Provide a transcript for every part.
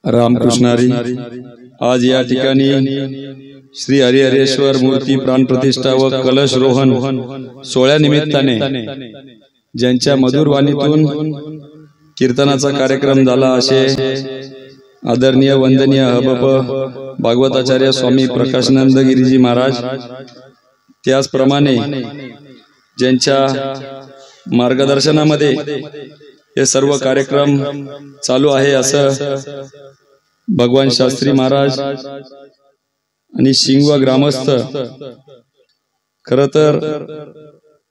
रामकृष्णारी आज या ठिकाणी श्री हरिहरेश्वर मूर्ती प्राण प्रतिष्ठा व कलश रोहन सोहळ्या निमित्ताने ज्यांच्या मधुर वाणीतून कीर्तनाचा कार्यक्रम झाला असे आदरणीय वंदनीय हबप भागवताचार्य स्वामी प्रकाशानंद गिरीजी महाराज, त्याचप्रमाणे ज्यांच्या मार्गदर्शनामध्ये हे सर्व कार्यक्रम चालू आहे असं भगवान शास्त्री महाराज आणि शिंगवा ग्रामस्थ, खरं तर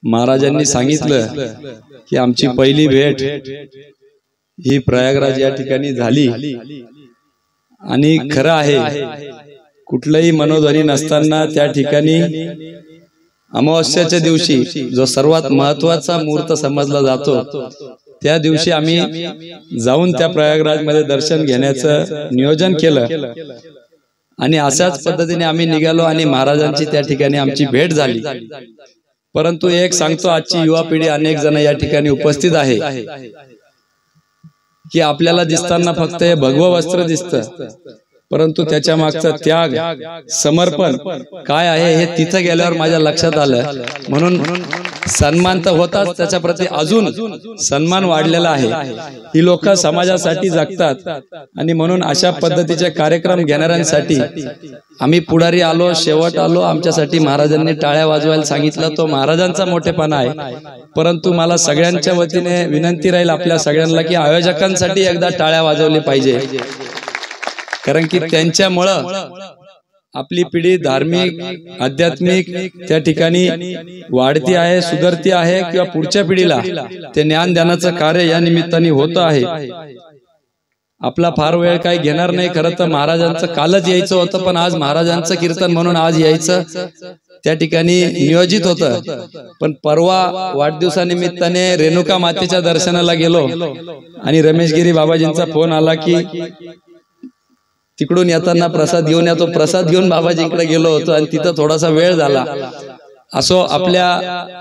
महाराजांनी सांगितलं की आमची पहिली भेट ही प्रयागराज या ठिकाणी झाली आणि खरं आहे कुठलंही मनोध्वनी नसताना त्या ठिकाणी अमावस्याच्या दिवशी जो सर्वात महत्त्वाचा मुहूर्त समजला जातो त्या दिवशी आम्ही जाऊन त्या प्रयागराज मध्ये दर्शन घेण्याचं नियोजन केलं आणि अशाच पद्धतीने आम्ही निघालो आणि महाराजांची त्या ठिकाणी आमची भेट झाली। परंतु एक सांगतो, आजची युवा पिढी अनेक जण या ठिकाणी उपस्थित आहे की आपल्याला दिसताना फक्त हे भगवं वस्त्र दिसतं, परंतु त्याच्या मागचा त्याग समर्पण काय आहे हे तिथं गेल्यावर माझ्या लक्षात आलं। म्हणून सन्मान तर होताच, त्याच्या प्रती अजून सन्मान वाढलेला आहे। ही लोक समाजासाठी जगतात आणि म्हणून अशा पद्धतीचे कार्यक्रम घेणाऱ्यांसाठी आम्ही पुढारी आलो, शेवट आलो। आमच्यासाठी महाराजांनी टाळ्या वाजवायला सांगितलं, तो महाराजांचा मोठेपणा आहे। परंतु मला सगळ्यांच्या वतीने विनंती राहील आपल्या सगळ्यांना की आयोजकांसाठी एकदा टाळ्या वाजवली पाहिजे, कारण की त्यांच्यामुळं आपली पिढी धार्मिक आध्यात्मिक त्या ठिकाणी वाढती आहे, सुधारती आहे किंवा पुढच्या पिढीला ते ज्ञान देण्याचं कार्य या निमित्ताने होत आहे। आपला फार वेळ काही घेणार नाही, खरं तर महाराजांचं कालच यायचं होतं, पण आज महाराजांचं कीर्तन म्हणून आज यायचं त्या ठिकाणी नियोजित होतं। पण परवा वाढदिवसानिमित्ताने रेणुका मातेच्या दर्शनाला गेलो आणि रमेश गिरी बाबाजींचा फोन आला की तिकडून येताना प्रसाद घेऊन या। तो प्रसाद घेऊन बाबाजींकडे गेलो होतो आणि तिथं थोडासा वेळ झाला। असो, आपल्या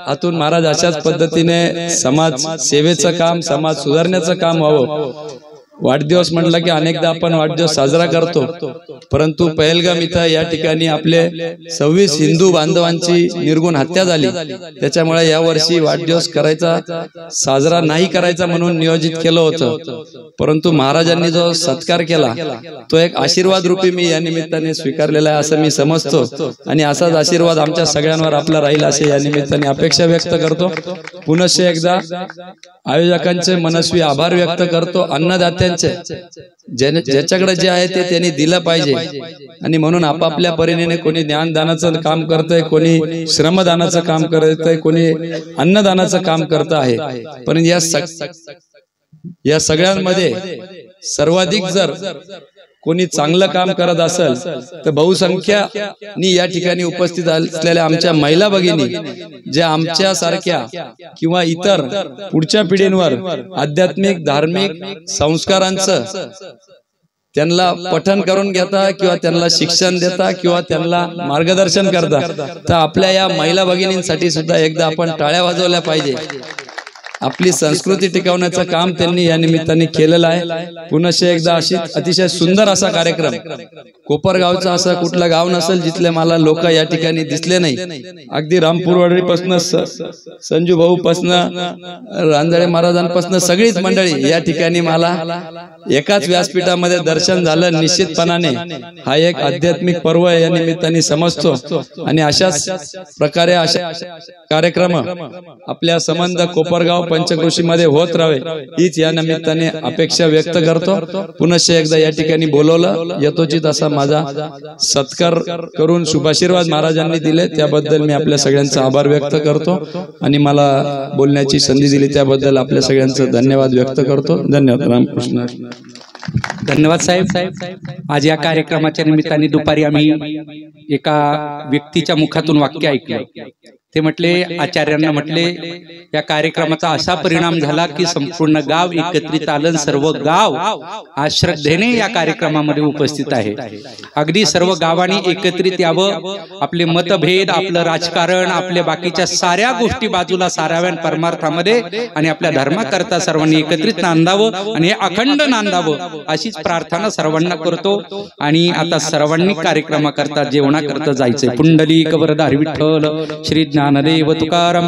हातून महाराज अशाच पद्धतीने समाज सेवेचं काम, समाज सुधारण्याचं काम व्हावं। वाढदिवस म्हटलं की अनेकदा आपण वाढदिवस साजरा करतो, परंतु पहलगाम इथं या ठिकाणी आपले 26 हिंदू बांधवांची निर्गुण हत्या झाली। त्याच्यामुळे या वर्षी वाढदिवस करायचा साजरा नाही करायचा म्हणून नियोजित केलं होतं, परंतु महाराजांनी जो सत्कार केला तो एक आशीर्वाद रूपी मी या निमित्ताने स्वीकारलेला आहे असं मी समजतो आणि असाच आशीर्वाद आमच्या सगळ्यांवर आपला राहील असे या निमित्ताने अपेक्षा व्यक्त करतो। पुनश्च एकदा आयोजकांचे मनस्वी आभार व्यक्त करतो। अन्नदात्यांचे ज्याच्याकडे जे आहे ते त्यांनी दिलं पाहिजे आणि म्हणून आपापल्या परीने कोणी ज्ञानदानाचं काम करतंय, कोणी श्रमदानाचं काम करतंय, कोणी अन्नदानाचं काम करत आहे। पण या सगळ्यांमध्ये सर्वाधिक जर कोणी चांगलं काम करत असेल तर बहुसंख्यानी या ठिकाणी उपस्थित असलेल्या आमच्या महिला भगिनी, जे आमच्या सारख्या किंवा इतर पुढच्या पिढींवर आध्यात्मिक धार्मिक संस्कारांचं त्यांना पठण करून घेता किंवा त्यांना शिक्षण देता किंवा त्यांना मार्गदर्शन करता, तर आपल्या या महिला भगिनींसाठी सुद्धा एकदा आपण टाळ्या वाजवल्या पाहिजे। आपली संस्कृती टिकवण्याचं काम त्यांनी या निमित्ताने केलेलं आहे। पुनश्च एकदा अतिशय सुंदर असा कार्यक्रम, कोपरगावचा असं कुठलं गाव नसेल जिथले मला लोक या ठिकाणी दिसले नाही। अगदी रामपूरवाडी पासून संजू भाऊ पासून रांजळे महाराजांपासून सगळीच मंडळी या ठिकाणी मला एकाच व्यासपीठामध्ये दर्शन झालं। निश्चितपणाने हा एक आध्यात्मिक पर्व या निमित्ताने समजतो आणि अशाच प्रकारे अशा कार्यक्रम आपल्या संबंध कोपरगाव पंचकृषी मध्ये होत राहावे हीच या निमित्ताने अपेक्षा व्यक्त करतो। पुनश्च एकदा या ठिकाणी बोलवलं, यथोचित असा माझा सत्कार करून शुभाशीर्वाद महाराजांनी दिले त्याबद्दल मी आपल्या सगळ्यांचा आभार व्यक्त करतो आणि मला बोलण्याची संधी दिली त्याबद्दल आपल्या सगळ्यांचं धन्यवाद व्यक्त करतो। धन्यवाद। रामकृष्ण। धन्यवाद साहेब। आज या कार्यक्रमाच्या निमित्ताने दुपारी आम्ही एका व्यक्तीच्या मुखातून वाक्य ऐकलं। ते म्हटले, आचार्यांना म्हटले, या कार्यक्रमाचा असा परिणाम झाला की संपूर्ण गाव एकत्रित आलं, सर्व गाव आज श्रद्धेने या कार्यक्रमामध्ये उपस्थित आहे. अगदी सर्व गावांनी एकत्रित यावं, आपले मतभेद, आपलं राजकारण, आपल्या बाकीच्या साऱ्या गोष्टी बाजूला साराव्यान परमार्थामध्ये आणि आपल्या धर्माकरता सर्वांनी एकत्रित नांदावं आणि हे अखंड नांदावं अशीच प्रार्थना सर्वांना करतो. आणि आता सर्वांनी कार्यक्रमाकरता जेवणाकरता जायचंय. पुंडलिक वरदारी विठ्ठल श्री ज्ञानदेव तुकाराम